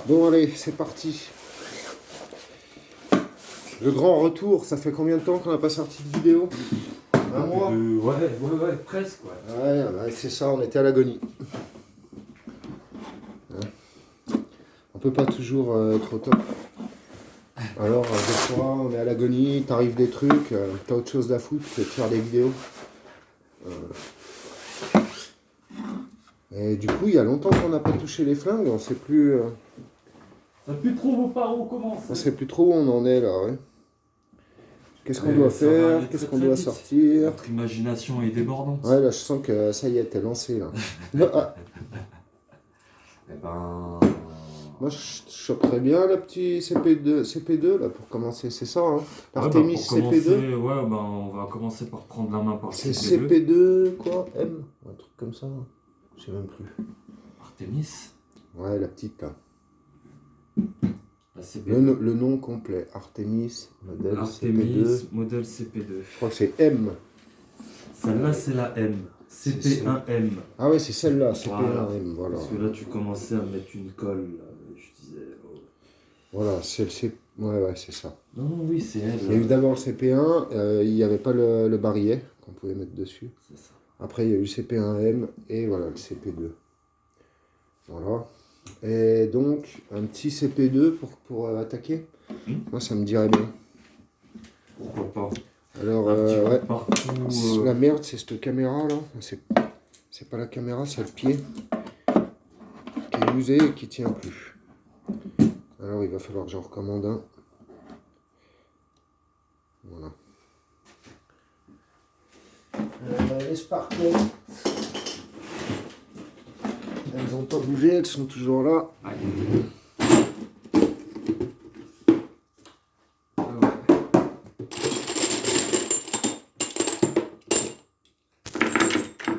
Bon allez, c'est parti. Le grand retour, ça fait combien de temps qu'on n'a pas sorti de vidéo? Un mois? Ouais, presque, ouais. Ouais, c'est ça, on était à l'agonie. On peut pas toujours être au top. Alors, des fois, on est à l'agonie, t'arrives des trucs, t'as autre chose à foutre que de faire des vidéos. Et du coup, il y a longtemps qu'on n'a pas touché les flingues, on sait plus... Ça ne plus trop par où commencer. on sait plus trop où on en est là, ouais. Qu'est-ce qu'on doit Ça va faire? aller Qu'est-ce très, qu'on très doit vite. sortir? Notre imagination est débordante. Ouais, là, je sens que ça y est, t'es lancé, là. Ah, Eh ben... moi, je choperais bien la petite CP2, là, pour commencer, c'est ça, hein. Artemis pour commencer, CP2. on va commencer par prendre la main par le C'est CP2. CP2, quoi? M? Un truc comme ça. Je sais même plus. Artemis. Ouais, la petite, là. La CP2. Le nom complet. Artemis, modèle Artemis, CP2. modèle CP2. Je crois que c'est M. Celle-là, c'est la M. CP1M. Ah ouais, c'est celle-là, Voilà. CP1M, voilà. Parce que là, tu commençais à mettre une colle. Je disais... oh. Voilà, c'est le ouais, c'est ça. Non, oui, c'est elle. Il y a eu d'abord le CP1, il n'y avait pas le barillet qu'on pouvait mettre dessus. C'est ça. Après, il y a eu le CP1M et voilà, le CP2. Voilà. Et donc, un petit CP2 pour attaquer. Moi, ça me dirait bien. Pourquoi pas. Alors, Un petit coup ouais. partout. La merde, c'est cette caméra là. C'est pas la caméra, c'est le pied qui est usé et qui tient plus. Alors, il va falloir que j'en recommande un. Voilà. Les sparkles. Elles n'ont pas bougé, elles sont toujours là. Aïe.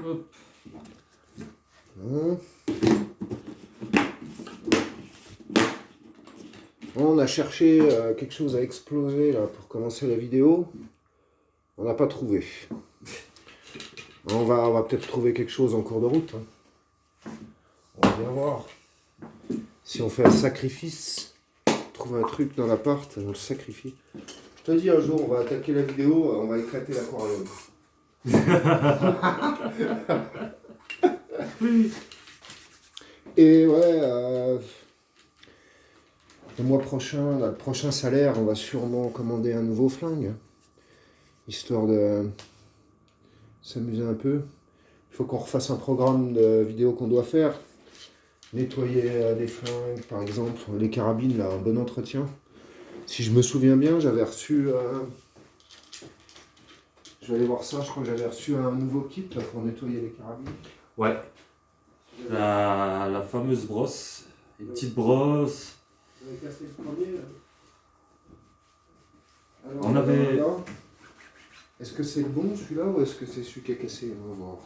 Hop. Hein. On a cherché quelque chose à exploser là pour commencer la vidéo. On n'a pas trouvé. On va peut-être trouver quelque chose en cours de route. Hein. On va bien voir. Si on fait un sacrifice, trouve un truc dans l'appart, on le sacrifie. Je te dis, un jour, on va attaquer la vidéo, on va éclater l'aquarium. Et ouais, le mois prochain, là, le prochain salaire, on va sûrement commander un nouveau flingue. Histoire de s'amuser un peu. Il faut qu'on refasse un programme de vidéo qu'on doit faire. Nettoyer des flingues, par exemple, les carabines, là, un bon entretien. Si je me souviens bien, j'avais reçu... je vais aller voir ça, je crois que j'avais reçu un nouveau kit là, pour nettoyer les carabines. Ouais. La fameuse brosse. Une petite brosse. Vous avez cassé le premier là. Alors, On avait... là, est-ce que c'est le bon celui-là ou est-ce que c'est celui qui a cassé? On va voir.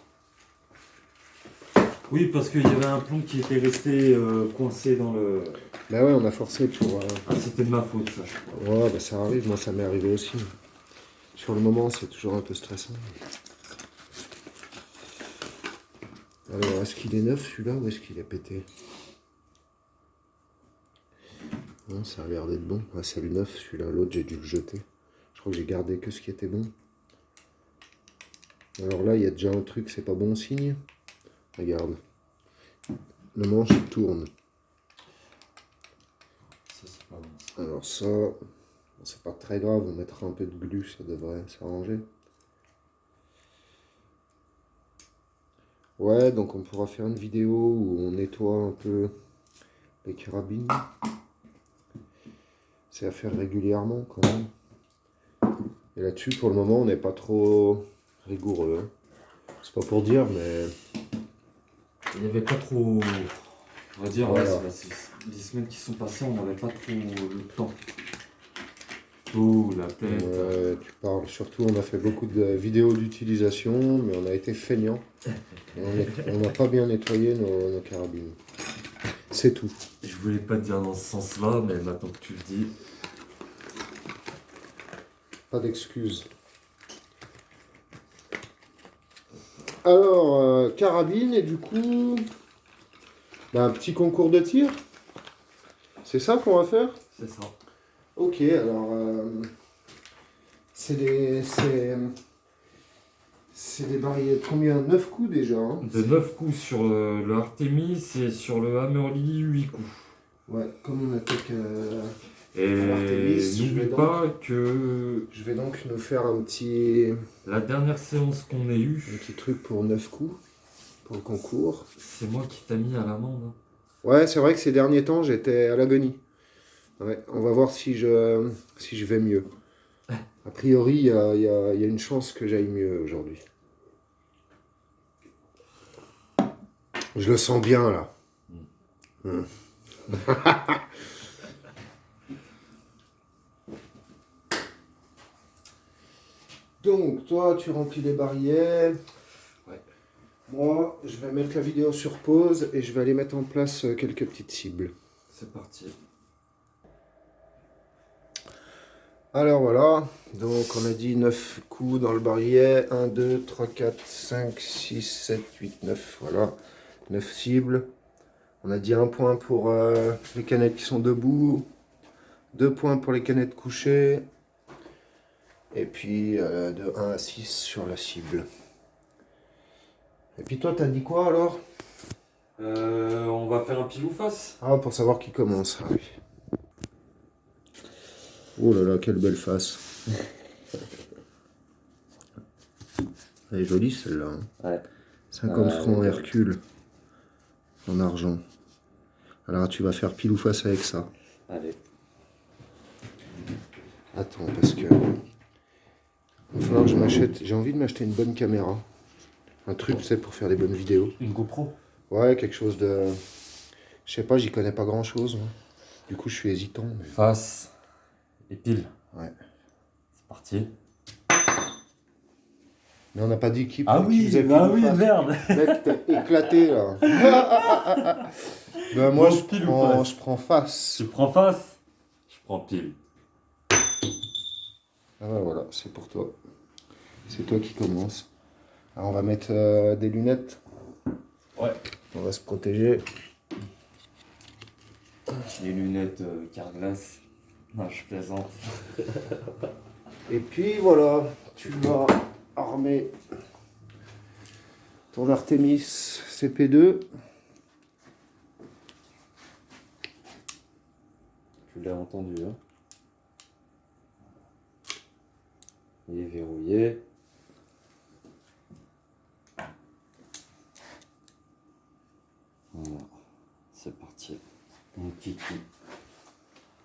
Oui, parce qu'il y avait un plomb qui était resté coincé dans le... Bah ouais, on a forcé pour... Ah, c'était de ma faute, ça. Ouais, bah ça arrive, moi ça m'est arrivé aussi. Sur le moment, c'est toujours un peu stressant. Alors, est-ce qu'il est neuf celui-là ou est-ce qu'il est pété? Non, ça a l'air d'être bon. Ah, c'est le neuf celui-là, l'autre j'ai dû le jeter. Je crois que j'ai gardé que ce qui était bon. Alors là, il y a déjà un truc, c'est pas bon signe. Regarde. Le manche il tourne. Ça, c'est pas bon. Alors ça, c'est pas très grave, on mettra un peu de glu, ça devrait s'arranger. Ouais, donc on pourra faire une vidéo où on nettoie un peu les carabines. C'est à faire régulièrement quand même. Et là-dessus, pour le moment, on n'est pas trop rigoureux. Hein. C'est pas pour dire, mais... Il n'y avait pas trop... On va dire, voilà. ouais, les semaines qui sont passées, on n'avait pas trop le temps. Oh, la tête. Tu parles. Surtout, on a fait beaucoup de vidéos d'utilisation, mais on a été feignants. On n'a pas bien nettoyé nos carabines. C'est tout. Je voulais pas te dire dans ce sens-là, mais maintenant que tu le dis... Pas d'excuses. Alors, carabine, et du coup, bah, un petit concours de tir. C'est ça qu'on va faire? C'est ça. Ok, alors c'est des barilles de combien? 9 coups déjà, hein? De 9 coups sur le Artemis et sur le Hammerly 8 coups. Ouais, comme on attaque Et Artemis, n'oublie pas que je vais donc nous faire un petit la dernière séance qu'on ait eue, truc pour 9 coups, pour le concours. c'est moi qui t'a mis à l'amende. Hein. Ouais, c'est vrai que ces derniers temps, j'étais à l'agonie. Ouais, on va voir si je vais mieux. A priori, il y a une chance que j'aille mieux aujourd'hui. Je le sens bien, là. Mm. Donc, toi, tu remplis les barrières. Ouais. Moi, je vais mettre la vidéo sur pause et je vais aller mettre en place quelques petites cibles. C'est parti. Alors voilà, donc on a dit 9 coups dans le barillet. 1, 2, 3, 4, 5, 6, 7, 8, 9. Voilà, 9 cibles. On a dit 1 point pour les canettes qui sont debout. 2 points pour les canettes couchées. Et puis de 1 à 6 sur la cible. Et puis toi, t'as dit quoi alors? On va faire un pile ou face. Ah, pour savoir qui commence. Ah, oui. Oh là là, quelle belle face. Elle est jolie celle-là. Hein. Ouais. 50 francs Hercule. En argent. Alors tu vas faire pile ou face avec ça. Allez. Attends, parce que... il va falloir que je m'achète... J'ai envie de m'acheter une bonne caméra. Un truc, tu sais, pour faire des bonnes vidéos. Une GoPro. Ouais, quelque chose de... Je sais pas, j'y connais pas grand-chose. Du coup, je suis hésitant. Mais... Face et pile. Ouais. C'est parti. Mais on n'a pas dit qui, Ah qui oui, faisait bah pile ou oui, face. merde. Mec, t'es éclaté, là. Ben, moi, Bon, je pile ou prends, face je prends face. Tu prends face, je prends pile. Ah ouais, voilà, c'est pour toi. C'est toi qui commence. Alors, on va mettre des lunettes. Ouais. On va se protéger. Les lunettes Carglass. Non, je plaisante. Et puis voilà, tu vas armer ton Artemis CP2. Tu l'as entendu, hein. Il est verrouillé. Voilà, c'est parti. Mon kiki.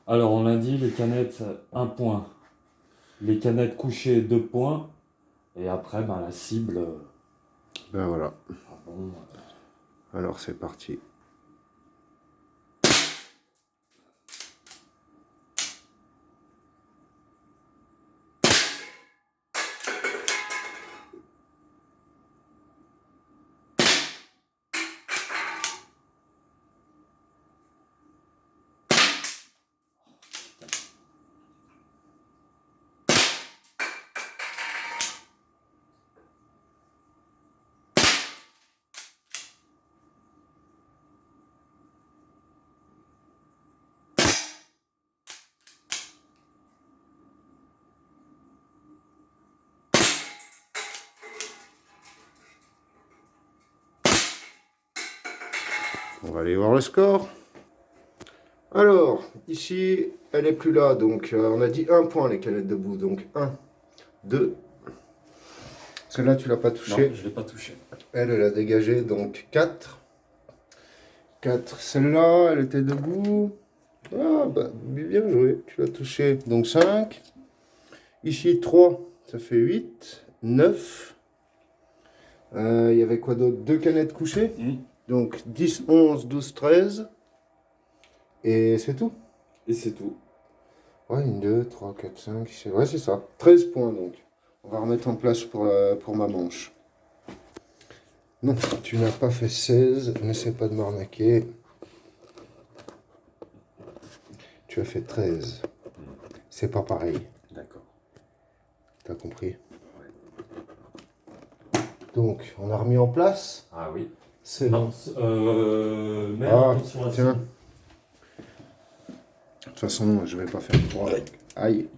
Alors, on l'a dit, les canettes, 1 point. Les canettes couchées, 2 points. Et après, ben, la cible. Ben voilà. Ah bon, Alors c'est parti. On va aller voir le score. Alors, ici, elle est plus là. Donc, on a dit 1 point les canettes debout. Donc, 1, 2. Celle-là, tu l'as pas touchée. non, je l'ai pas touché. Elle a dégagé. Donc, 4. 4. Celle-là, elle était debout. Ah, bah, bien joué. Tu l'as touchée. Donc, 5. Ici, 3. Ça fait 8. 9. Il y avait quoi d'autre? 2 canettes couchées. Donc 10, 11, 12, 13. Et c'est tout. Et c'est tout. Ouais, 1, 2, 3, 4, 5, 6. Ouais, c'est ça. 13 points donc. On va remettre en place pour ma manche. Non, tu n'as pas fait 16. N'essaie pas de m'arnaquer. Tu as fait 13. C'est pas pareil. D'accord. T'as compris? Donc, on a remis en place. Ah oui. C'est Non, bon. mets Ah, attention à tiens. cible. toute façon, je vais pas faire droit avec. Aïe.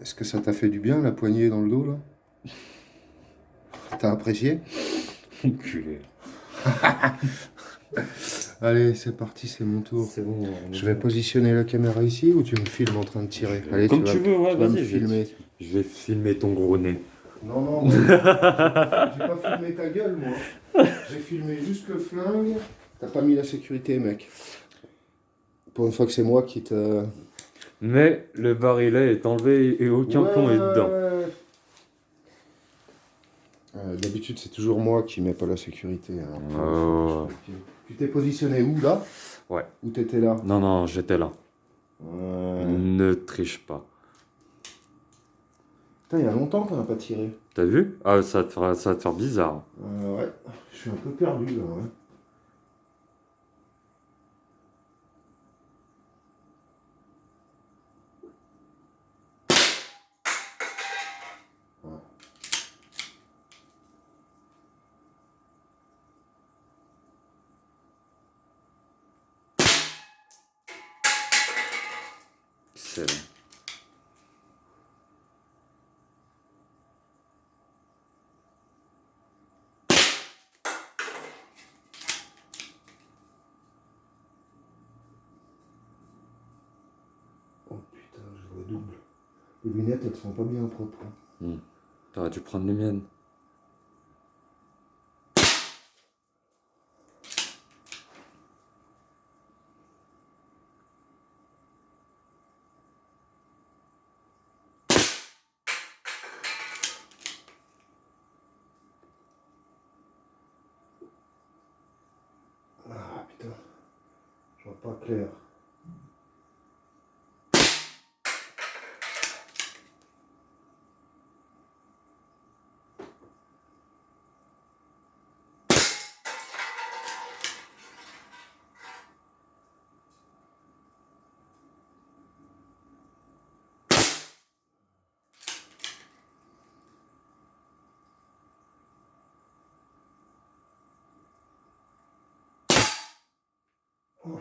Est-ce que ça t'a fait du bien, la poignée dans le dos, là? T'as apprécié? Enculé. Allez, c'est parti, c'est mon tour. C'est bon. Je vais positionner la caméra ici ou tu me filmes en train de tirer? Allez, Comme tu veux, ouais, tu vas me vas-y. filmer. Je vais filmer ton gros nez. Non, non, moi, j'ai pas filmé ta gueule, moi. J'ai filmé juste le flingue. T'as pas mis la sécurité, mec. Pour une fois que c'est moi qui te... Mais le barillet est enlevé et aucun plomb est dedans. D'habitude, c'est toujours moi qui mets pas la sécurité. Alors, Oh. tu t'es positionné où, là? Ouais. Où t'étais là? Non, j'étais là. Ne triche pas. Putain, il y a longtemps qu'on n'a pas tiré. T'as vu? Ah, ça va te faire bizarre. Ouais, je suis un peu perdu, là. Ouais. Excellent. Oh putain, je vois double. Les lunettes, elles sont pas bien propres. T'aurais dû prendre les miennes. Ah putain, je vois pas clair. Oh,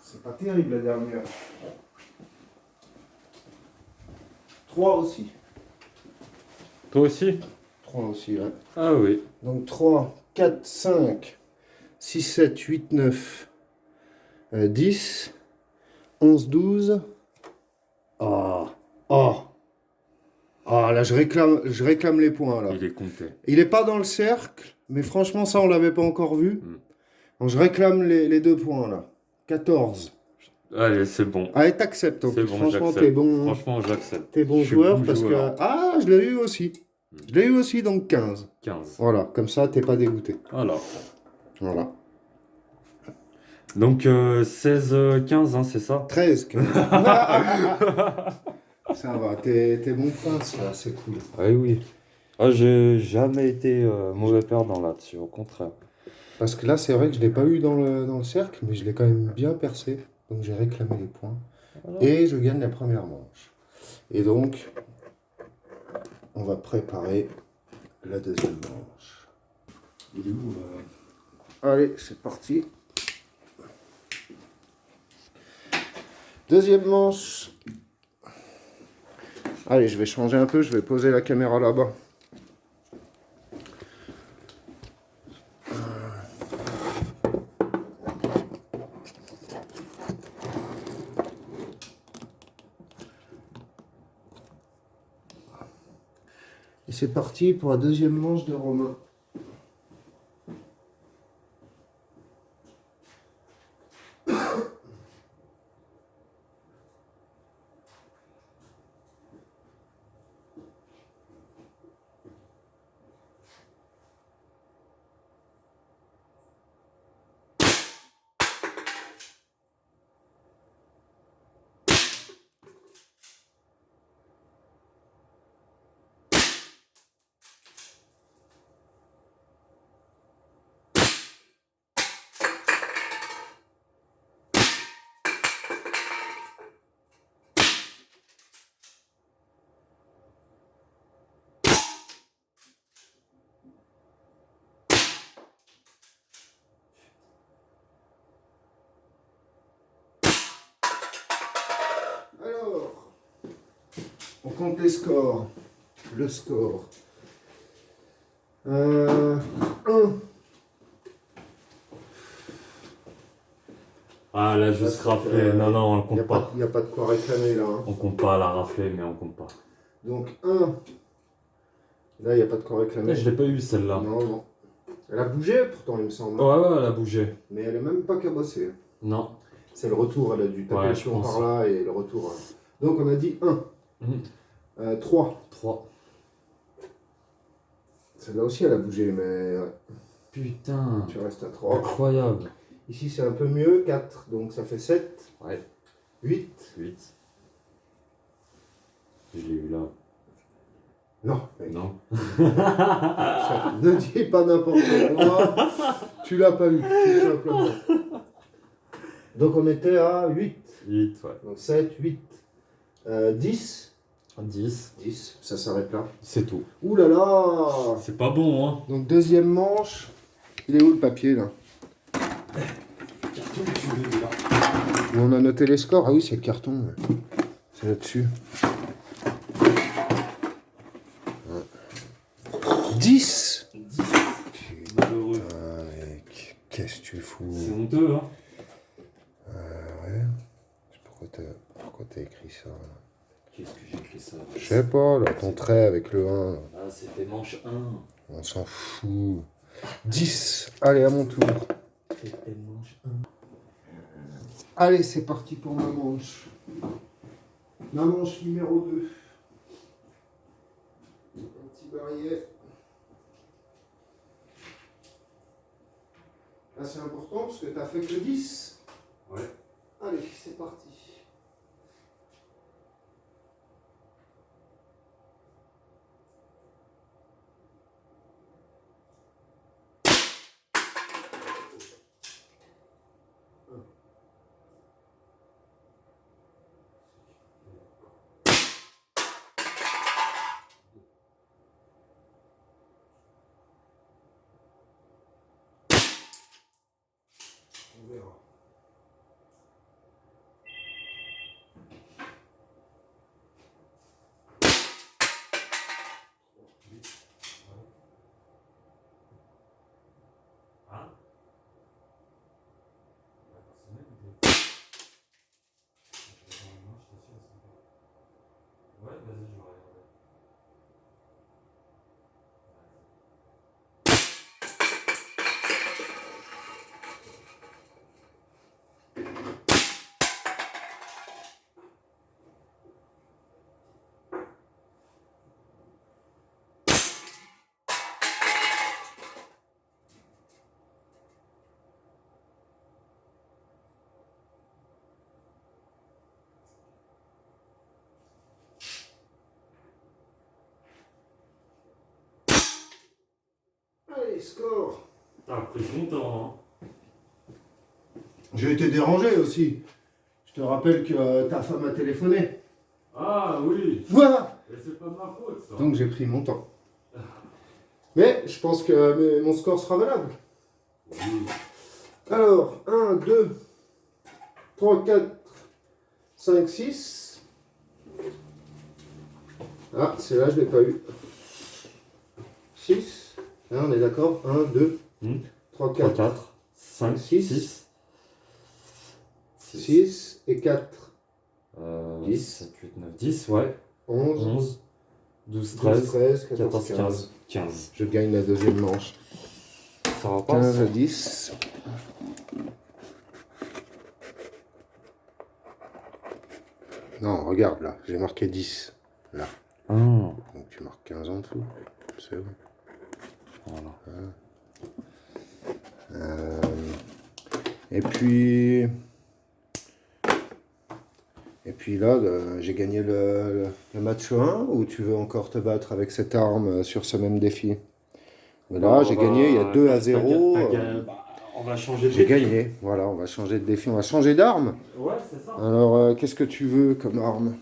c'est pas terrible la dernière. 3 aussi. Toi aussi? 3 aussi, ouais. Ah oui. Donc 3, 4, 5, 6, 7, 8, 9, 10, 11, 12. Ah, oh. Ah, là, je réclame les points, là. Il est compté. Il est pas dans le cercle, mais franchement, ça, on l'avait pas encore vu. Mm. Donc, je réclame les 2 points, là. 14. Allez, c'est bon. Allez, t'acceptes. C'est bon, Franchement, j'accepte. t'es bon. Franchement, j'accepte. T'es bon Je suis joueur bon parce joueur. que... Ah, je l'ai eu aussi. Je l'ai eu aussi, donc 15. 15. Voilà, comme ça, t'es pas dégoûté. Voilà. Voilà. Donc 16, 15, hein, c'est ça? 13, 15. Ça va, t'es bon prince, là, c'est cool. Oui, oui. Ah, j'ai jamais été mauvais perdant là-dessus, au contraire. Parce que là, c'est vrai que je l'ai pas eu dans le cercle, mais je l'ai quand même bien percé. Donc, j'ai réclamé les points. Voilà. Et je gagne la première manche. Et donc, on va préparer la deuxième manche. Il est où, là? Allez, c'est parti. Deuxième manche. Allez, je vais changer un peu, je vais poser la caméra là-bas. Et c'est parti pour la deuxième manche de Romain. On compte les scores. Le score. 1. Ah, là, juste raflé. Non, non, on le compte pas. Il n'y a pas de quoi réclamer là. Hein. On compte pas la raflée, mais on compte pas. Donc 1. Là, il n'y a pas de quoi réclamer. Je l'ai pas eu celle-là. Non, non. Elle a bougé pourtant, il me semble. Ouais, ouais, elle a bougé. Mais elle est même pas cabossée. Non. C'est le retour, elle a dû taper Ouais, le je pion pense. par là et le retour. Donc on a dit 1. 3. 3. Celle-là aussi, elle a bougé, mais ouais. Putain. Tu restes à 3. Incroyable. Ici, c'est un peu mieux. 4, donc ça fait 7. Ouais. 8. 8. Je l'ai eu là. Non, mec. Non. Ça, ne dis pas n'importe quoi. Tu l'as pas eu, tout simplement. Donc on était à 8. 8, ouais. Donc 7, 8. 10. 10. 10, ça s'arrête là. C'est tout. Ouh là là. C'est pas bon, hein. Donc deuxième manche. Il est où le papier là? Carton, tu veux là. Où on a noté les scores? Ah oui, c'est le carton. C'est là-dessus. 10. 10. Malheureux. Putain, mec. Qu'est-ce que tu fous? C'est honteux, hein. Ouais. Pourquoi t'as écrit ça? Qu'est-ce que j'ai écrit ça? Je sais pas, là, ton trait avec le 1. Là. Ah, c'était manche 1. On s'en fout. 10. Allez, à mon tour. C'était manche 1. Allez, c'est parti pour ma manche. Ma manche numéro 2. Un petit barillet. Là, c'est important parce que t'as fait que 10. Ouais. Allez, c'est parti. On verra. Hein? Ouais, vas-y, je vais regarder. Allez, score. T'as pris longtemps, hein. J'ai été dérangé aussi. Je te rappelle que ta femme a téléphoné. Ah oui. Voilà. Et c'est pas de ma faute, ça. Donc j'ai pris mon temps. Mais je pense que mon score sera valable. Oui. Alors, 1, 2, 3, 4, 5, 6. Ah, celle-là, je ne l'ai pas eu. 6. Là, on est d'accord. 1, 2, 3, 3, 4, 4, 5, 6. 6. 6 et 4. 10. 7, 8, 9, 10, ouais. 11, 11, 12, 13, 13, 14, 14, 15. 15. 15. Je gagne la deuxième manche. Ça va pas? 15 à 10. Non, regarde là, j'ai marqué 10. Là. Ah, Donc tu marques 15 en dessous. C'est bon. voilà. Et puis là, j'ai gagné le match 1 ou tu veux encore te battre avec cette arme sur ce même défi? Mais là, j'ai gagné, il y a 2 à 0. On va changer de J'ai défi. gagné, voilà, on va changer de défi, on va changer d'arme. Ouais, c'est ça. Alors, qu'est-ce que tu veux comme arme?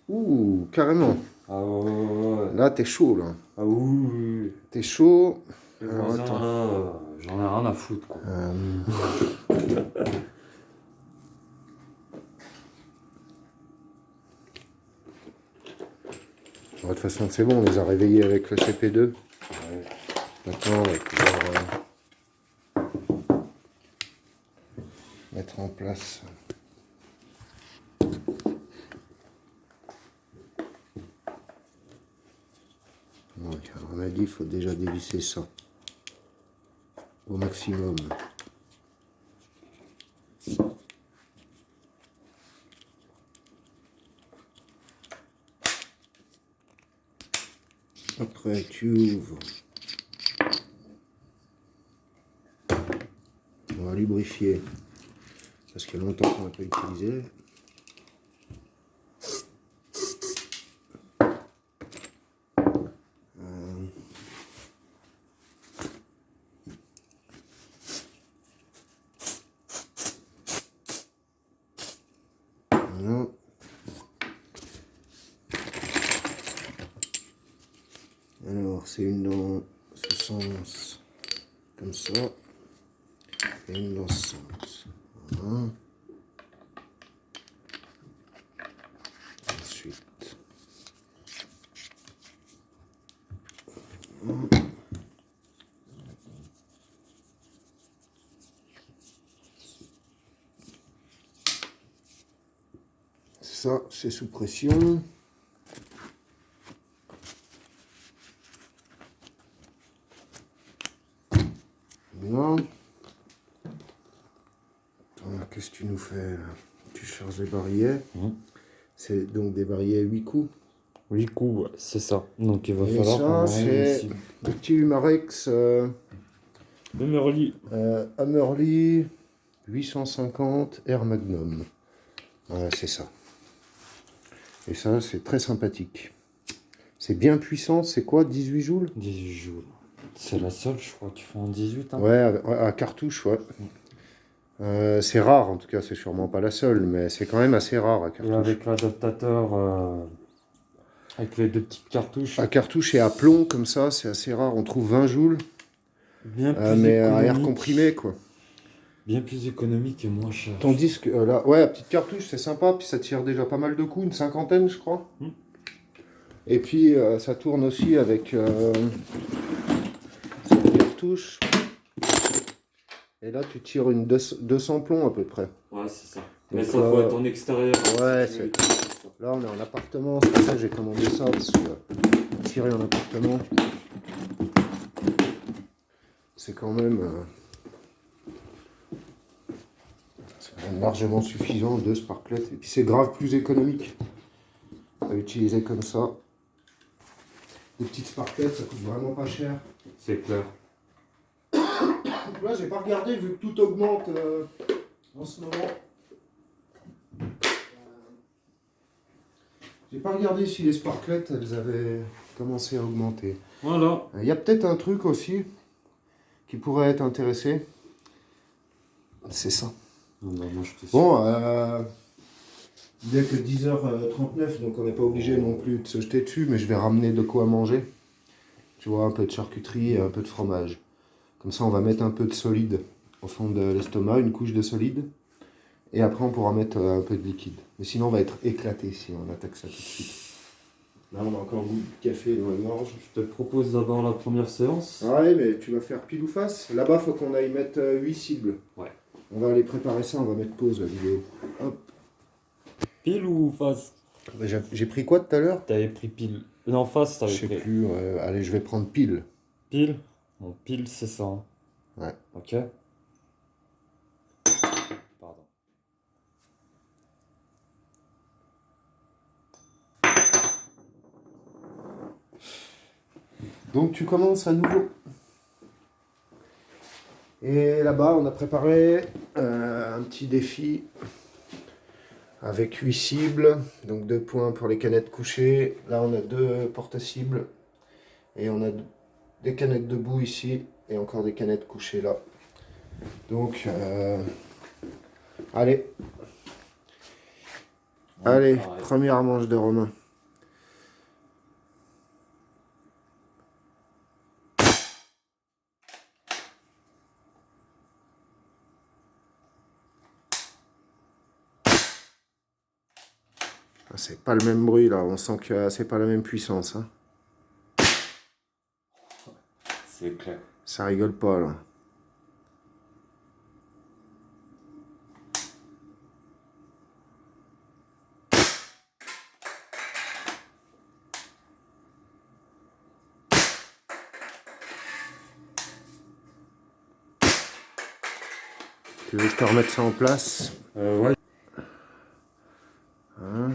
Ouh, carrément. Ah ouais. Là, t'es chaud, là. Ah oui. T'es chaud. Le Alors, voisin, attends. là, j'en ai rien à foutre, quoi. façon, c'est bon, on les a réveillés avec le CP2. Ouais. Maintenant, on va pouvoir mettre en place. Donc, on a dit il faut déjà dévisser ça au maximum. Après, tu ouvres. On va lubrifier parce qu'il y a longtemps qu'on n'a pas utilisé. Voilà. Alors, c'est une dans ce sens, comme ça, et une dans ce sens. Voilà. Ensuite, ça, c'est sous pression. Voilà. Qu'est-ce que tu nous fais là? Tu charges les barillet. C'est donc des barillet 8 coups. 8 coups, ouais, c'est ça. Donc il va Et falloir qu'on ça, arrive c'est ici. le petit Humarex Le Merli. Hammerly 850 Air Magnum. Voilà, c'est ça. Et ça, c'est très sympathique. C'est bien puissant, c'est quoi, 18 joules? 18 joules. C'est la seule, je crois, qu'ils font en 18. Hein. Ouais, à cartouche, ouais. C'est rare, en tout cas, c'est sûrement pas la seule, mais c'est quand même assez rare à Et cartouche. avec l'adaptateur, avec les deux petites cartouches. À cartouche et à plomb, comme ça, c'est assez rare. On trouve 20 joules, Bien plus mais à économique. air comprimé, quoi. Bien plus économique et moins cher. Tandis que là, ouais, la petite cartouche, c'est sympa, puis ça tire déjà pas mal de coups, une cinquantaine, je crois. Et puis, ça tourne aussi avec cette cartouche. Et là, tu tires une 200 plombs à peu près. Ouais, c'est ça. Donc Mais ça faut être en extérieur. Ouais, si tu veux c'est... utiliser ça. Là, on est en appartement, c'est pour ça que j'ai commandé ça, parce que tirer en appartement, c'est quand même largement suffisant, 2 sparklets. Et puis c'est grave plus économique à utiliser comme ça. Des petites sparklets, ça coûte vraiment pas cher. C'est clair. Là, j'ai pas regardé, vu que tout augmente en ce moment. J'ai pas regardé si les sparklets, elles avaient commencé à augmenter. Voilà. Il y a peut-être un truc aussi qui pourrait être intéressé. C'est ça. Ah bah, moi, je te suis. Bon, il n'est que 10h39, donc on n'est pas obligé non plus de se jeter dessus, mais je vais ramener de quoi manger. Tu vois, un peu de charcuterie et un peu de fromage. Comme ça, on va mettre un peu de solide au fond de l'estomac, une couche de solide. Et après, on pourra mettre un peu de liquide. Mais sinon, on va être éclaté si on attaque ça tout de suite. Là, on a encore goût de café dans la gorge. Je te propose d'abord la première séance. Ah ouais, mais tu vas faire pile ou face. Là-bas, il faut qu'on aille mettre 8 cibles. Ouais. On va aller préparer ça, on va mettre pause la vidéo. Hop. Pile ou face? J'ai pris quoi tout à l'heure? T'avais pris pile. Non, face, Je t'avais sais pris. plus. Allez, je vais prendre pile. Pile? Bon, pile, c'est ça. Hein. Ouais. Ok. Pardon. Donc tu commences à nouveau. Et là-bas, on a préparé un petit défi avec 8 cibles. Donc 2 points pour les canettes couchées. Là, on a 2 porte-cibles. Et on a des canettes debout ici. Et encore des canettes couchées là. Donc, allez. Allez, pareil. première manche de Romain. C'est pas le même bruit là, on sent que c'est pas la même puissance. Hein. C'est clair. Ça rigole pas là. Tu veux que je te remette ça en place? Ouais. Hein?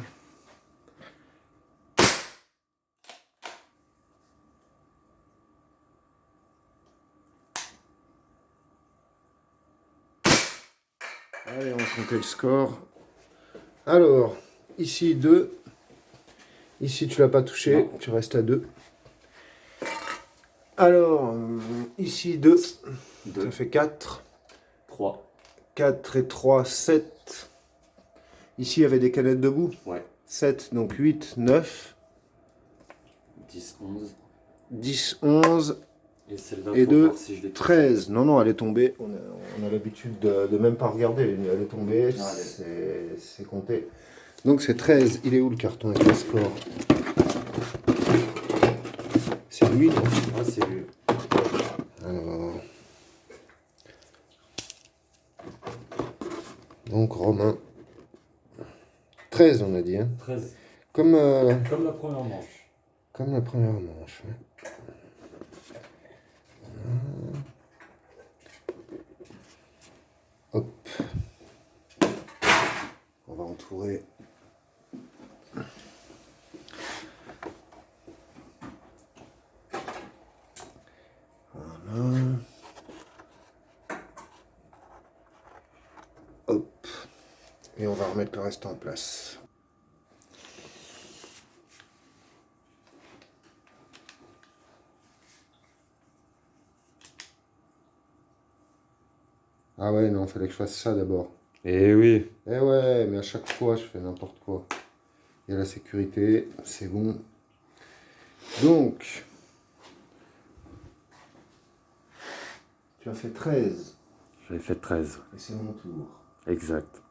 Allez, on va compter le score. Alors, ici 2. Ici, tu l'as pas touché, Non. tu restes à 2. Alors, ici 2. Ça fait 4. 3. 4 et 3, 7. Ici, il y avait des canettes debout. Ouais. 7, donc 8, 9, 10, 11. 10, 11 Et celle-là, et faut 2, voir si je l'ai touchée. 13. Non, non, elle est tombée. On a l'habitude de même pas regarder. Elle est tombée, Ah, allez. c'est compté. Donc c'est 13. Il est où le carton avec le score? C'est lui, non? Ah, c'est lui. Alors... Donc Romain. 13 on a dit. Hein. 13. Comme Comme la première manche. comme la première manche. Ouais. Hop. On va entourer. Voilà. Hop. Et on va remettre le reste en place. Ah ouais, non, fallait que je fasse ça d'abord. Eh oui. Eh ouais, mais à chaque fois, je fais n'importe quoi. Il y a la sécurité, c'est bon. Donc, tu as fait 13. J'avais fait 13. Et c'est mon tour. Exact.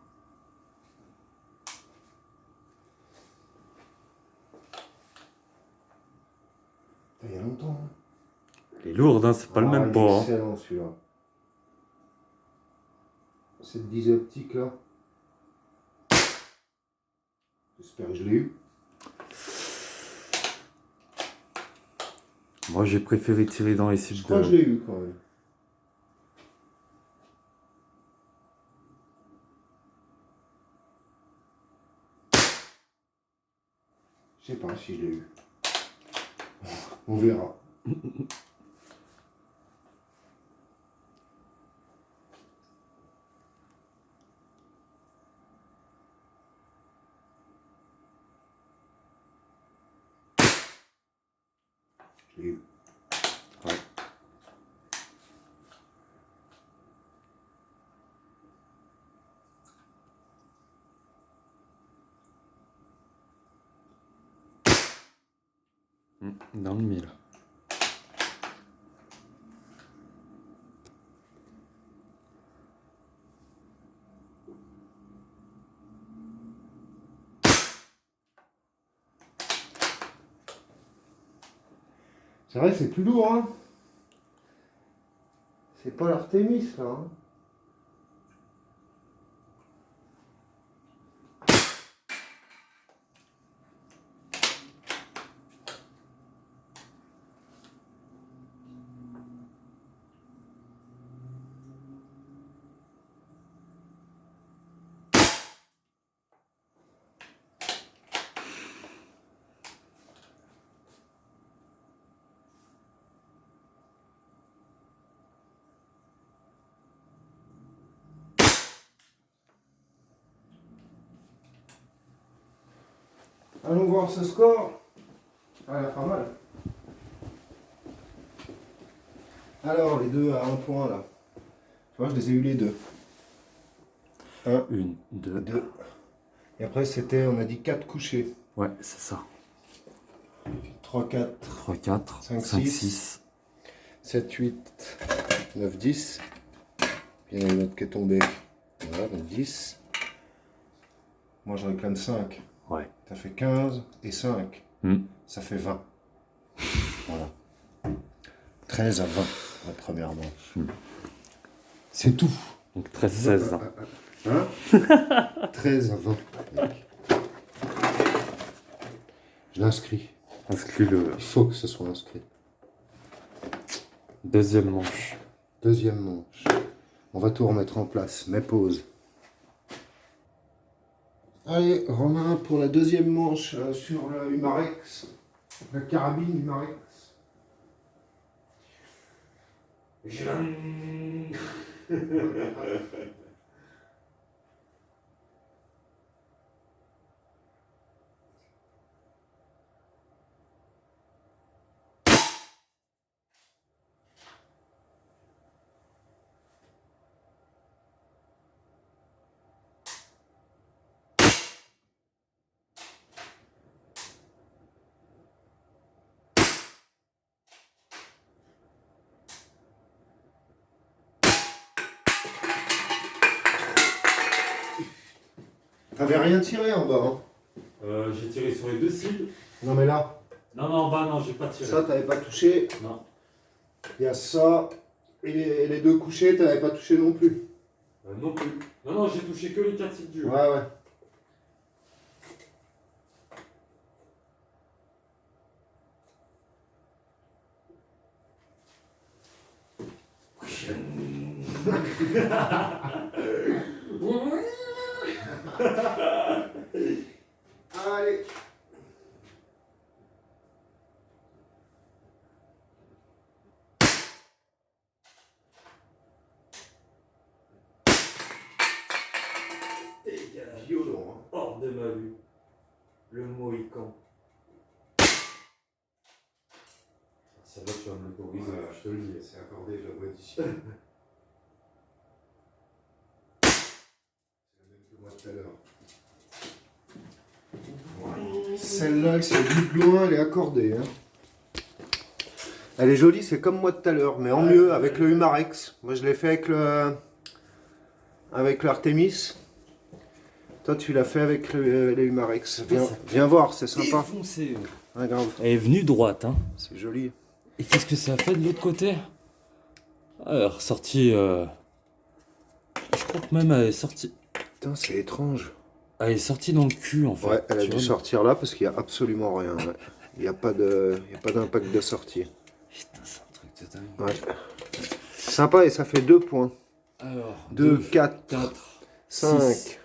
Il y a longtemps. Hein. Elle est lourde, hein, c'est pas le Ah, même il est poids. Hein. excellent celui-là. Cette 10 optique là. J'espère que je l'ai eu. Moi, j'ai préféré tirer dans les Je cibles crois que je l'ai eu quand même. Je sais pas si je l'ai eu. On verra. Je l'ai eu. Ouais. Dans le mille. C'est vrai, c'est plus lourd, hein. C'est pas l'Artémis, là. Hein. Allons voir ce score. Ah, il a pas mal. Alors, les deux à un point, là. Tu vois, je les ai eu les deux. 1, 1, 2. 2. Et après, c'était, on a dit 4 couchés. Ouais, c'est ça. 3, 4, 3, 4, 5, 5, 6. 6. 7, 8, 9, 10. Puis il y en a une autre qui est tombée. Voilà, donc 10. Moi, je réclame 5. Ouais. Ça fait 15 et 5. Hmm. Ça fait 20. Voilà. 13 à 20, la première manche. C'est tout. Donc 13-16. Hein 13 à 20, mec. Je l'inscris. Inscris-le. Il faut que ce soit inscrit. Deuxième manche. Deuxième manche. On va tout remettre en place. Mets pause. Allez, Romain, pour la deuxième manche sur le Humarex. La carabine Humarex. T'avais rien tiré en bas, hein? J'ai tiré sur les deux cibles. Non mais là, Non, en bas, non, j'ai pas tiré. ça t'avais pas touché. Non. Il y a ça. Et les deux couchés, t'avais pas touché non plus. Non plus. Non, j'ai touché que les 4 cibles du haut. Ouais. Allez. Violent, hein. Hors de ma vue. Le Mohican. Ça va, tu vas me l'autoriser, je te le dis. C'est accordé, je la vois d'ici. C'est la même que moi tout à l'heure. Celle-là, elle s'est vue de loin, elle est accordée. Hein. Elle est jolie, c'est comme moi tout à l'heure, mais en mieux avec le Humarex. Moi, je l'ai fait avec l'Artemis. Toi, tu l'as fait avec les Humarex. Viens voir, c'est sympa. Défoncé. Ouais, grave. Elle est venue droite, hein. C'est joli. Et qu'est-ce que ça a fait de l'autre côté? Elle est ressortie. Je crois que même elle est sortie. Putain, c'est étrange. Elle est sortie dans le cul en fait. Ouais, elle a Tu dû vois, sortir là parce qu'il n'y a absolument rien. Ouais. Il n'y a pas d'impact de sortie. Putain, c'est un truc de dingue. Ouais. Sympa, et ça fait 2 points. Alors, 2, 4, 4, 5. 6.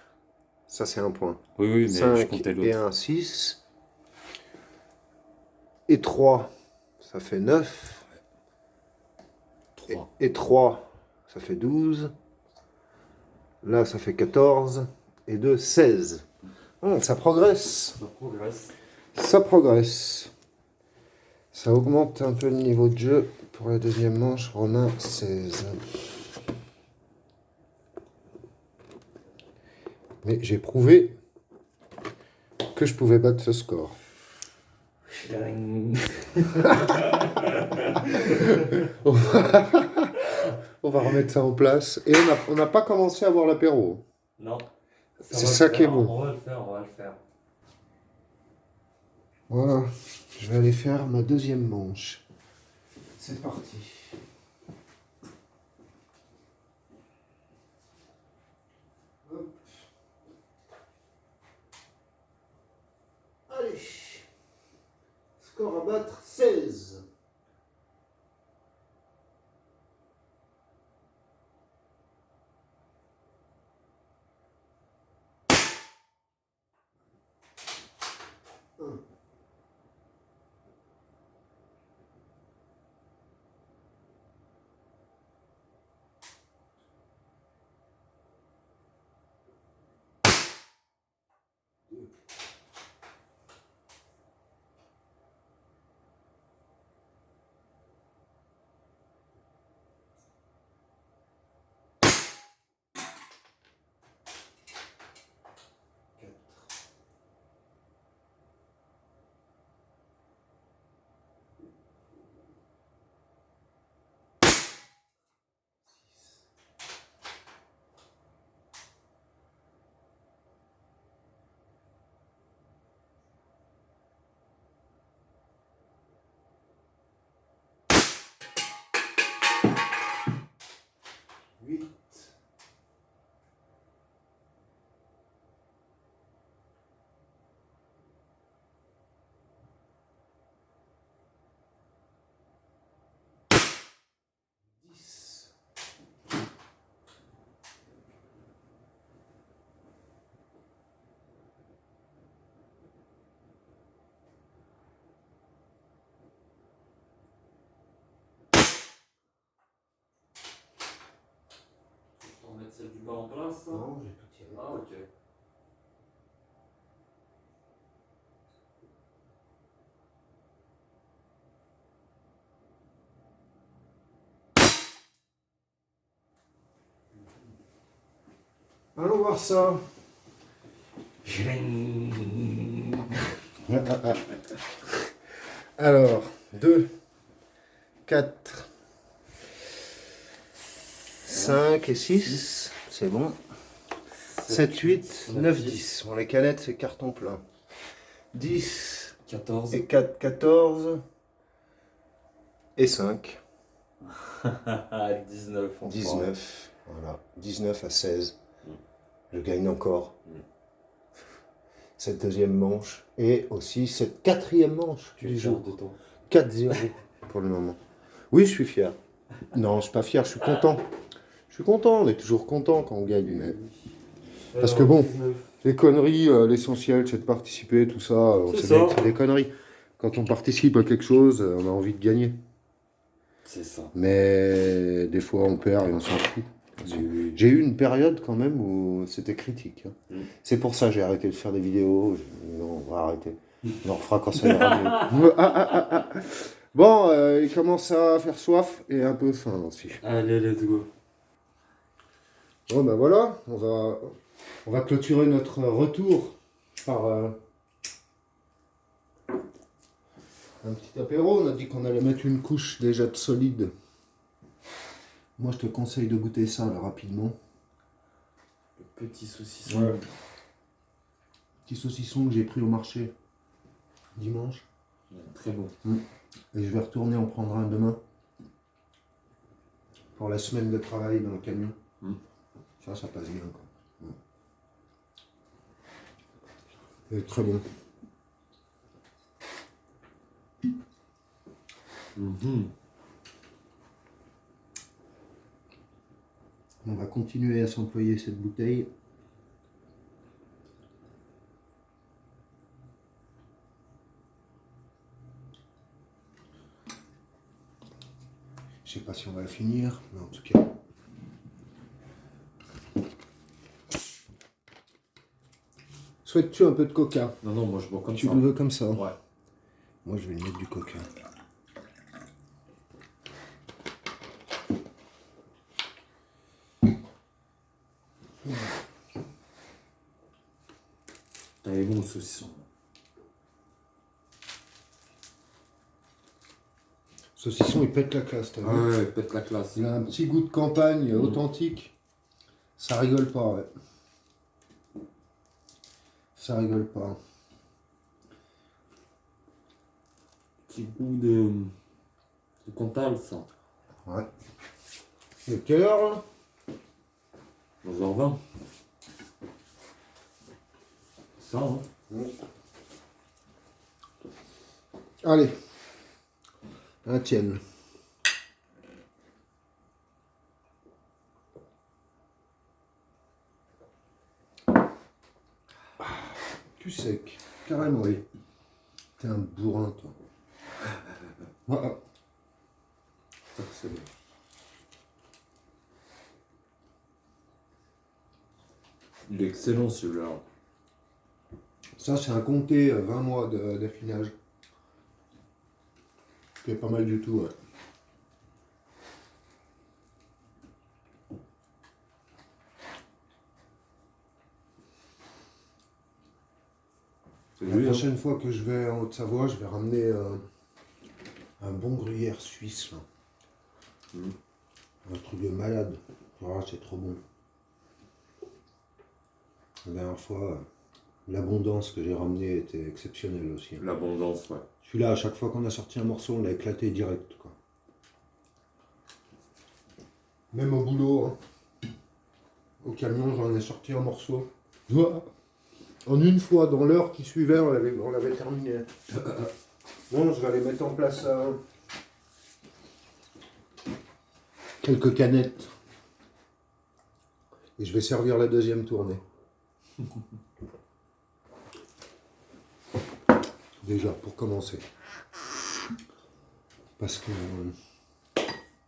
Ça, c'est un point. Oui, mais 5 je comptais et l'autre. 1, 6. Et 3, ça fait 9. 3. Et 3, ça fait 12. Là, ça fait 14. Et 2, 16. Ça progresse. Ça progresse. Ça progresse. Ça augmente un peu le niveau de jeu. Pour la deuxième manche, Romain, 16. Mais j'ai prouvé que je pouvais battre ce score. On va remettre ça en place. Et on n'a pas commencé à boire l'apéro. Non. C'est ça qui est bon. On va le faire. Voilà. Je vais aller faire ma deuxième manche. C'est parti. Hop. Allez. Score à battre 16. C'est du bas en place, ça? Non, j'ai tout tiré. Ah, ok. Allons voir ça. Alors, 2, 4, 5 et 6, c'est bon. 7, 8, 9, 10. Bon, les canettes, c'est carton plein. 10 14. et 4, 14 et 5. 19. 19. Voilà, 19 à 16. Je gagne encore cette deuxième manche et aussi cette quatrième manche Tu du es jour. fier de toi. 4-0 pour le moment. Oui, je suis fier. Non, je suis pas fier, je suis content. Je suis content, on est toujours content quand on gagne. Mais... Parce que bon, 19. les conneries, l'essentiel c'est de participer, tout ça. On C'est sait ça. bien que c'est des conneries. Quand on participe à quelque chose, on a envie de gagner. C'est ça. Mais des fois on perd et on s'en fout. Oui. J'ai eu une période quand même où c'était critique. C'est pour ça que j'ai arrêté de faire des vidéos. Non, on va arrêter. On en refera quand ça ira mieux. Bon, il commence à faire soif et un peu faim aussi. Allez, let's go. Bon, ben voilà, on va clôturer notre retour par un petit apéro. On a dit qu'on allait mettre une couche déjà de solide. Moi, je te conseille de goûter ça là, rapidement. Le petit saucisson. Ouais. Petit saucisson que j'ai pris au marché dimanche. Très bon. Et je vais retourner en prendre un demain. Pour la semaine de travail dans le camion. Ça passe bien. Quoi. Et très bon. On va continuer à s'employer cette bouteille. Je sais pas si on va la finir, mais en tout cas. Souhaites-tu un peu de coca? Non, non, moi je bois comme Tu ça. le veux comme ça? Ouais. Moi je vais lui mettre du coca. Elle est bon le saucisson. Saucisson, il pète la classe, t'as vu? Ouais, pète la classe. Il a un petit goût de campagne authentique. Ça rigole pas, ouais. Ça rigole pas. Petit goût de Cantal, ça. Ouais. Et quelle heure là? 11h20. Ça, hein. Allez. La tienne. Tu sec. Carrément. Oui. T'es un bourrin, toi. Voilà. Ça, c'est bon. Il est excellent celui-là. Ça, c'est un comté 20 mois d'affinage. C'est pas mal du tout, ouais. La prochaine fois que je vais en Haute-Savoie, je vais ramener un bon gruyère suisse. Là. Un truc de malade. Oh, c'est trop bon. La dernière fois, l'abondance que j'ai ramené était exceptionnelle aussi. L'abondance, ouais. Celui-là, à chaque fois qu'on a sorti un morceau, on l'a éclaté direct. Quoi. Même au boulot, hein. Au camion, j'en ai sorti un morceau. En une fois, dans l'heure qui suivait, on l'avait terminé. Bon, je vais aller mettre en place quelques canettes. Et je vais servir la deuxième tournée. Déjà, pour commencer. Parce que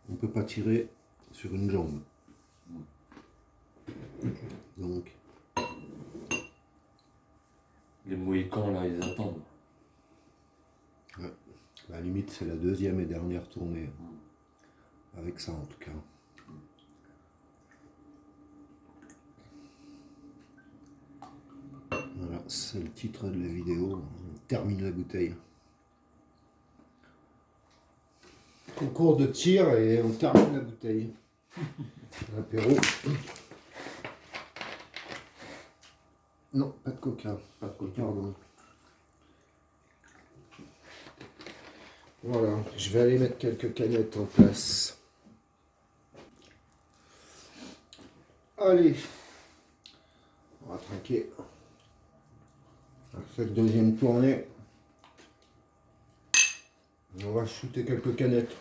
on ne peut pas tirer sur une jambe. Donc, Les Mohicans, là, ils attendent. à la limite, c'est la deuxième et dernière tournée. Avec ça, en tout cas. Voilà, c'est le titre de la vidéo. On termine la bouteille. Concours de tir et on termine la bouteille. L'apéro. Non, pas de coca. Pas de coca. Pardon. Voilà, je vais aller mettre quelques canettes en place. Allez, on va trinquer. Cette deuxième tournée, on va shooter quelques canettes.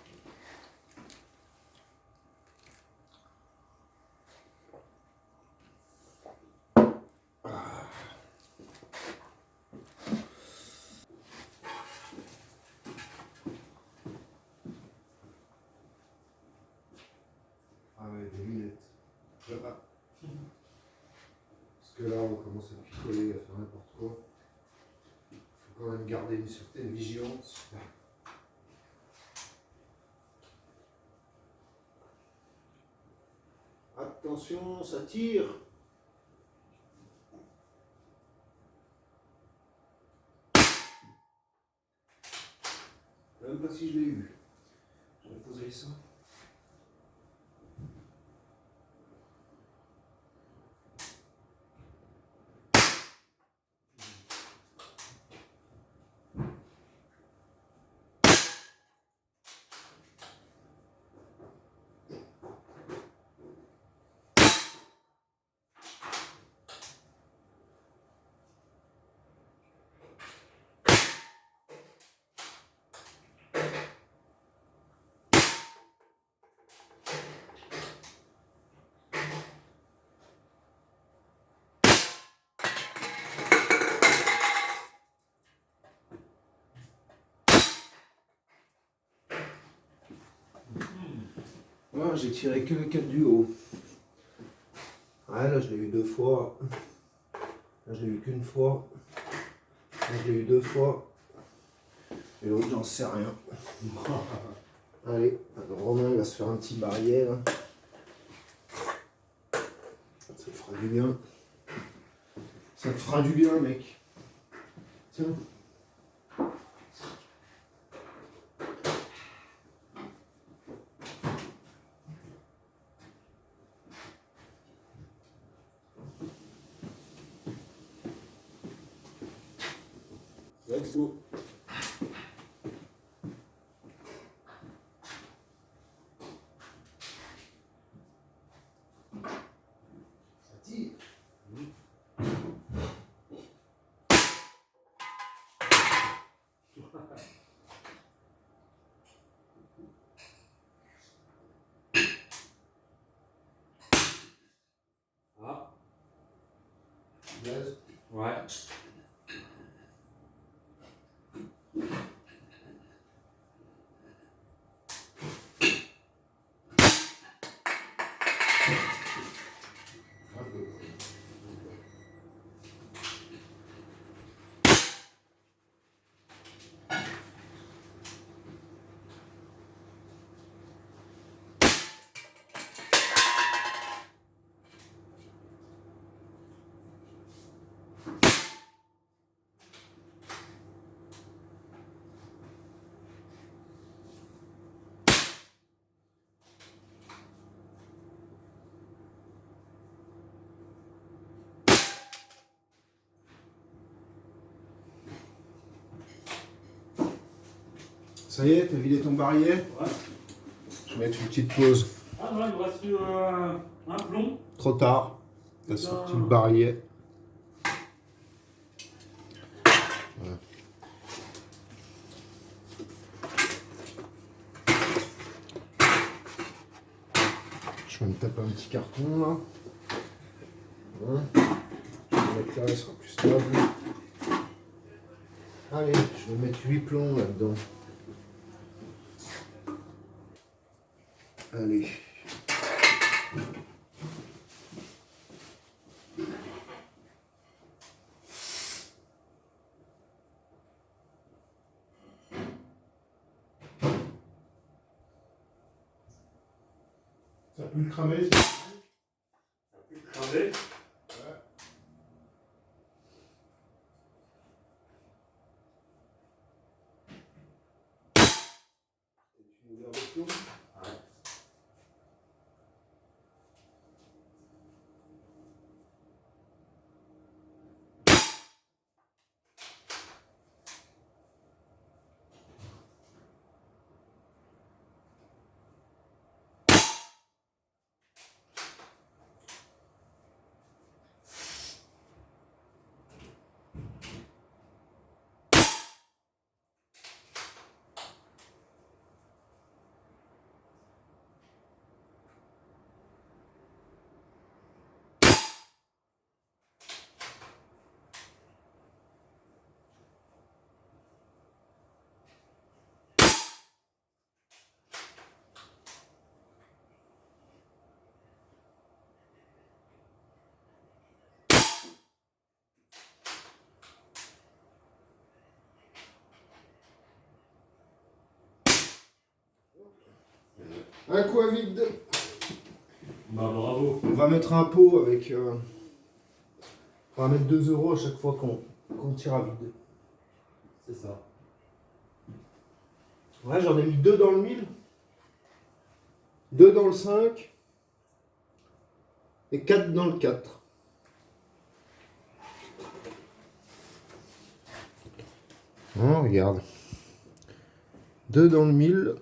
Ah ouais, des lunettes. Là-bas. Parce que là, on commence à picoler, à faire n'importe quoi. Il faut quand même garder une certaine vigilance. Attention, ça tire. Même pas si je l'ai eu. Je vais poser ça. Voilà, j'ai tiré que le 4 du haut. Ouais, là je l'ai eu 2 fois. Là je l'ai eu qu'une fois. Là je l'ai eu 2 fois. Et l'autre j'en sais rien. Allez, alors Romain il va se faire un petit barrière. Ça te fera du bien. Ça te fera du bien mec. Tiens. Let's go. Ça tire. Ah, Gaz. ouais. Ça y est, t'as vidé ton barillet? Ouais. Je vais mettre une petite pause. Ah non, il me reste un plomb. Trop tard. T'as sorti le barillet. Voilà. Je vais me taper un petit carton là. Voilà. Je vais le mettre là, il sera plus stable. Allez, je vais mettre 8 plombs là-dedans. Allez. Ça peut le cramer, Ça peut cramer. Un coup à vide. Bah bravo. On va mettre un pot avec... on va mettre 2 € à chaque fois qu'on tire à vide. C'est ça. Ouais, j'en ai mis 2 dans le 1000, 2 dans le 5 et 4 dans le 4. Oh, regarde. 2 dans le 1000,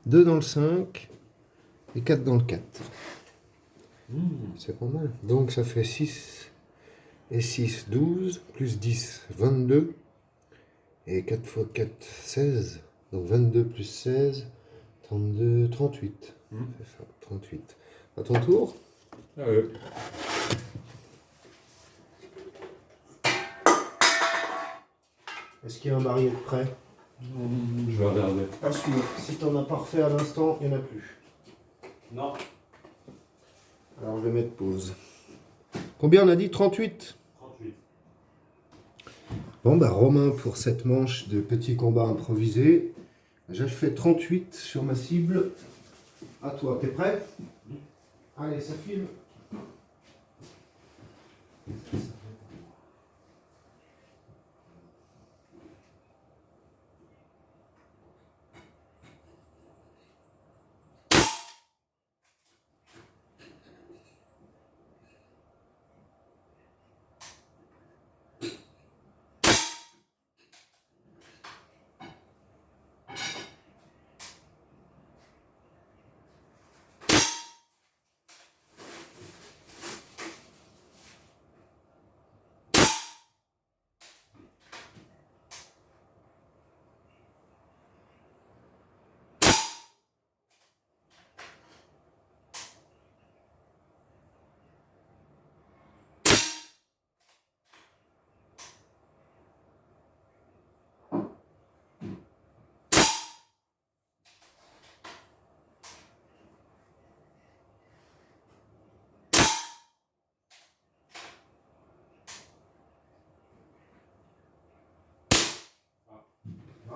2 dans le 5 et 4 dans le 4. C'est pas mal. Donc ça fait 6 et 6, 12, plus 10, 22. Et 4 x 4, 16. Donc 22 plus 16, 32, 38. C'est ça, 38. À ton tour. Ah ouais. Est-ce qu'il y a un barillet de prêt? Je vais regarder. À suivre. Si t'en as pas refait à l'instant, il n'y en a plus. Non. Alors je vais mettre pause. Combien on a dit? 38. 38. Bon bah Romain pour cette manche de petits combats improvisés. J'ai fait 38 sur ma cible. À toi, t'es prêt? Allez, ça filme.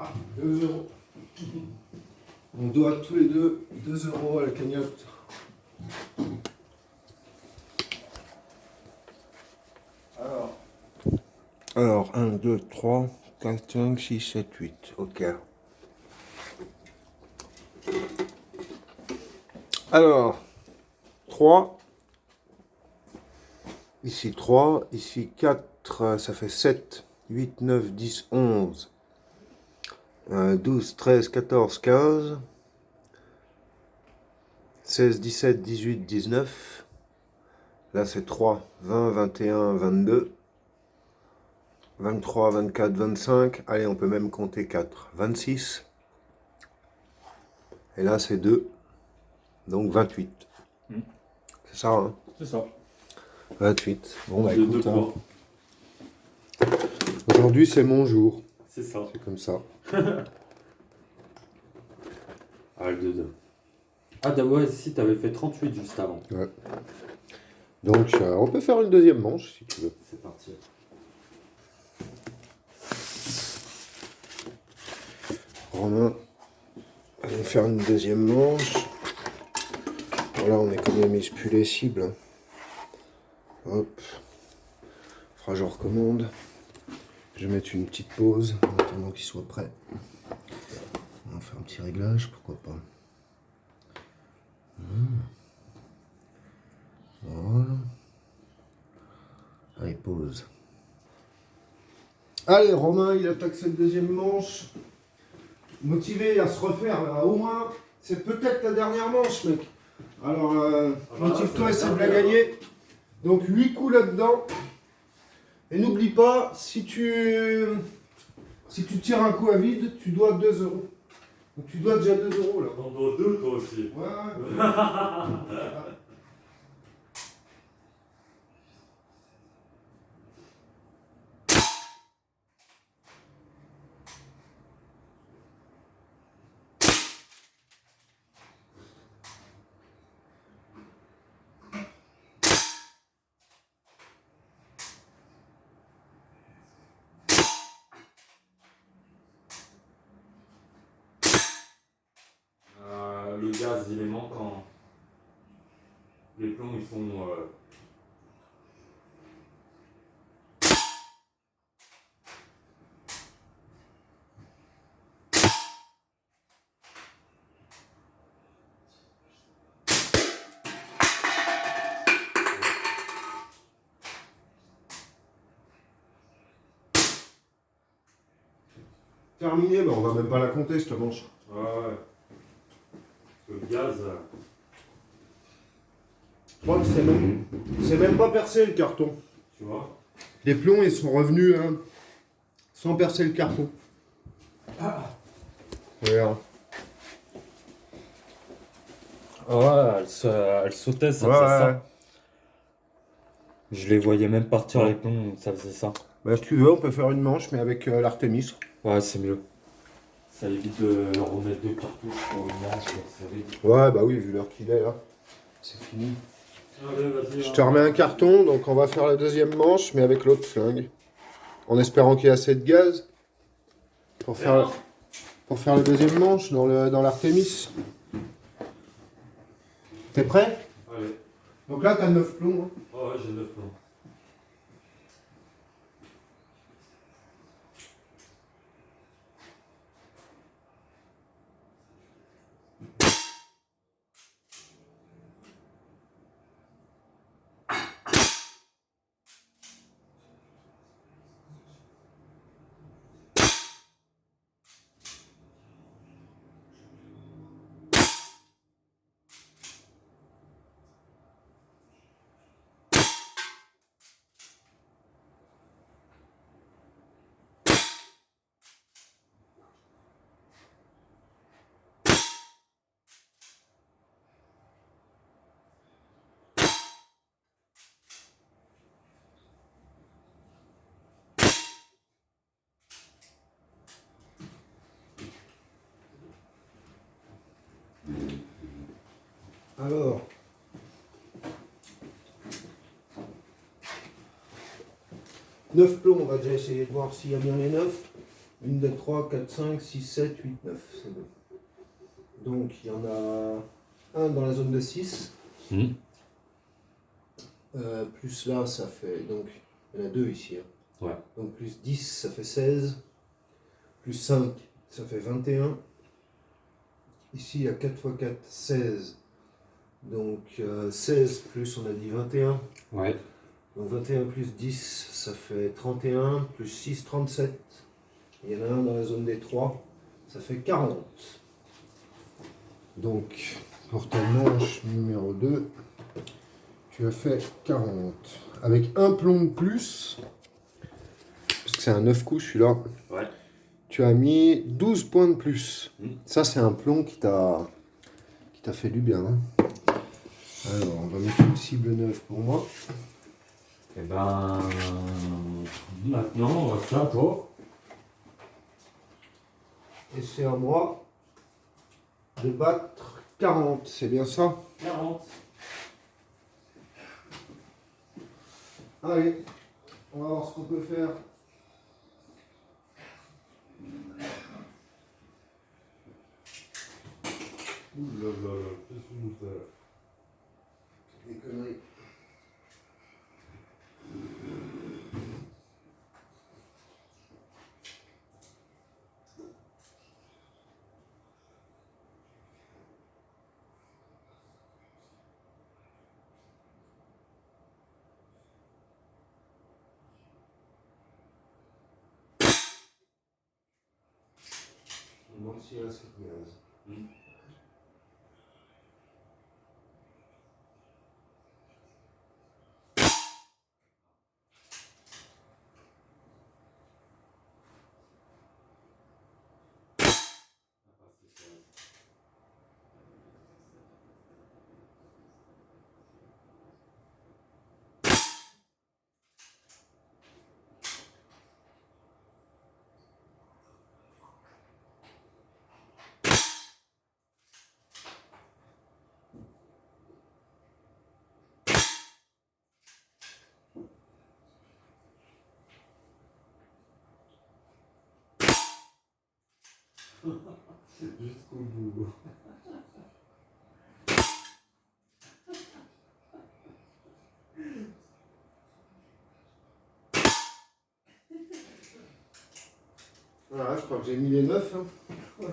Ah, 2 €. On doit tous les deux 2 € à la cagnotte. Alors 1, 2, 3, 4, 5, 6, 7, 8. Ok. Alors, 3. Ici 3. Ici 4. Ça fait 7, 8, 9, 10, 11. 12, 13, 14, 15. 16, 17, 18, 19. Là c'est 3, 20, 21, 22. 23, 24, 25. Allez, on peut même compter 4. 26. Et là c'est 2. Donc 28. C'est ça, hein? C'est ça. 28. Bon bah De écoute, deux points. aujourd'hui c'est mon jour. C'est ça. C'est comme ça. Ah, le 2-2. Ah, ouais, si, t'avais fait 38 juste avant. Ouais. Donc on peut faire une deuxième manche si tu veux. C'est parti. Romain, allons faire une deuxième manche. Voilà, on économise plus les cibles. Hop. Faudra que je recommande. Je vais mettre une petite pause en attendant qu'il soit prêt. On va faire un petit réglage, pourquoi pas. Voilà. Allez, pause. Allez, Romain, il attaque cette deuxième manche. Motivé à se refaire, là, au moins, c'est peut-être la dernière manche, mec. Alors, motive-toi, essaie de la gagner. Donc, 8 coups là-dedans. Et n'oublie pas, si tu tires un coup à vide, tu dois 2 euros. Donc, tu dois déjà 2 euros, là. On doit 2, toi aussi. Ouais. Le gaz, il est manquant. Les plombs, ils font... Terminé, bah, on va même pas la compter, cette manche. Ouais. Le gaz... Je crois que c'est même pas percé, le carton. Tu vois? Les plombs, ils sont revenus hein, sans percer le carton. Regarde. Ouais, elle sautait, ça faisait ça. Je les voyais même partir les plombs, ça faisait ça. Bah, si tu veux, on peut faire une manche, mais avec l'Artemis. Ouais, c'est mieux. Ça évite de remettre 2 cartouches pour une manche, c'est ridicule. Ouais, bah oui, vu l'heure qu'il est là. C'est fini. Allez, vas-y. Je te remets un carton, donc on va faire la deuxième manche, mais avec l'autre flingue. En espérant qu'il y ait assez de gaz pour faire la deuxième manche dans l'Artemis. T'es prêt? Allez. Donc là, t'as 9 plombs. Hein. Oh, ouais, j'ai 9 plombs. Alors. Neuf plombs, on va déjà essayer de voir s'il y a bien les 9. 1, 2, 3, 4, 5, 6, 7, 8, 9. C'est bon. Donc il y en a un dans la zone de 6. Plus là, ça fait. Donc il y en a 2 ici. Hein. Ouais. Donc plus 10, ça fait 16. Plus 5, ça fait 21. Ici, il y a 4 x 4, 16. Donc 16 plus, on a dit 21. Ouais. Donc 21 plus 10, ça fait 31. Plus 6, 37. Il y en a un dans la zone des 3. Ça fait 40. Donc, pour ta manche numéro 2, tu as fait 40. Avec un plomb de plus, parce que c'est un 9 coups celui-là, Ouais. tu as mis 12 points de plus. Mmh. Ça, c'est un plomb qui t'a fait du bien. Hein. Alors, on va mettre une cible 9 pour moi. Et ben... Maintenant, c'est à toi. Et c'est à moi de battre 40. C'est bien ça? 40. Allez, on va voir ce qu'on peut faire. Ouh là là, qu'est-ce que vous faites? demande s'il reste cette gaz. Jusqu'au bout. Voilà, je crois que j'ai mis les 9. Hein. Ouais.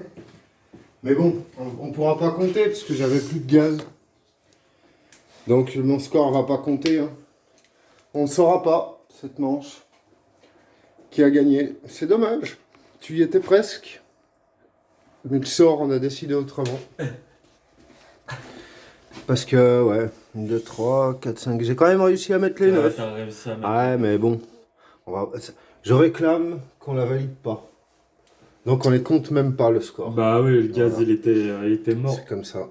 Mais bon, on ne pourra pas compter parce que j'avais plus de gaz. Donc mon score va pas compter. Hein. On ne saura pas cette manche qui a gagné. C'est dommage. Tu y étais presque. Mais le sort, on a décidé autrement. Parce que, ouais, 1, 2, 3, 4, 5. J'ai quand même réussi à mettre les 9. T'as réussi à mettre. Ouais, mais bon. Je réclame qu'on la valide pas. Donc on les compte même pas le score. Bah oui, le gaz Voilà. il était mort. C'est comme ça.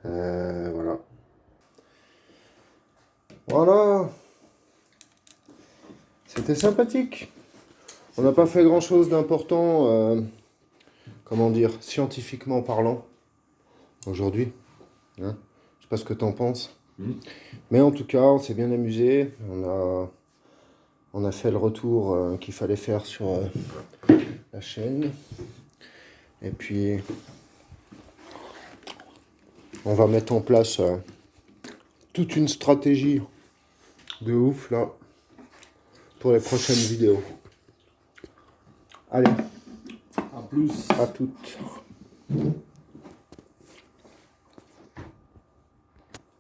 Voilà. Voilà. C'était sympathique. On n'a pas fait grand chose d'important, comment dire, scientifiquement parlant, aujourd'hui. Hein, je sais pas ce que t'en penses. Mais en tout cas, on s'est bien amusé. On a fait le retour qu'il fallait faire sur la chaîne. Et puis, on va mettre en place toute une stratégie de ouf là pour les prochaines vidéos. Allez, À plus. à toutes.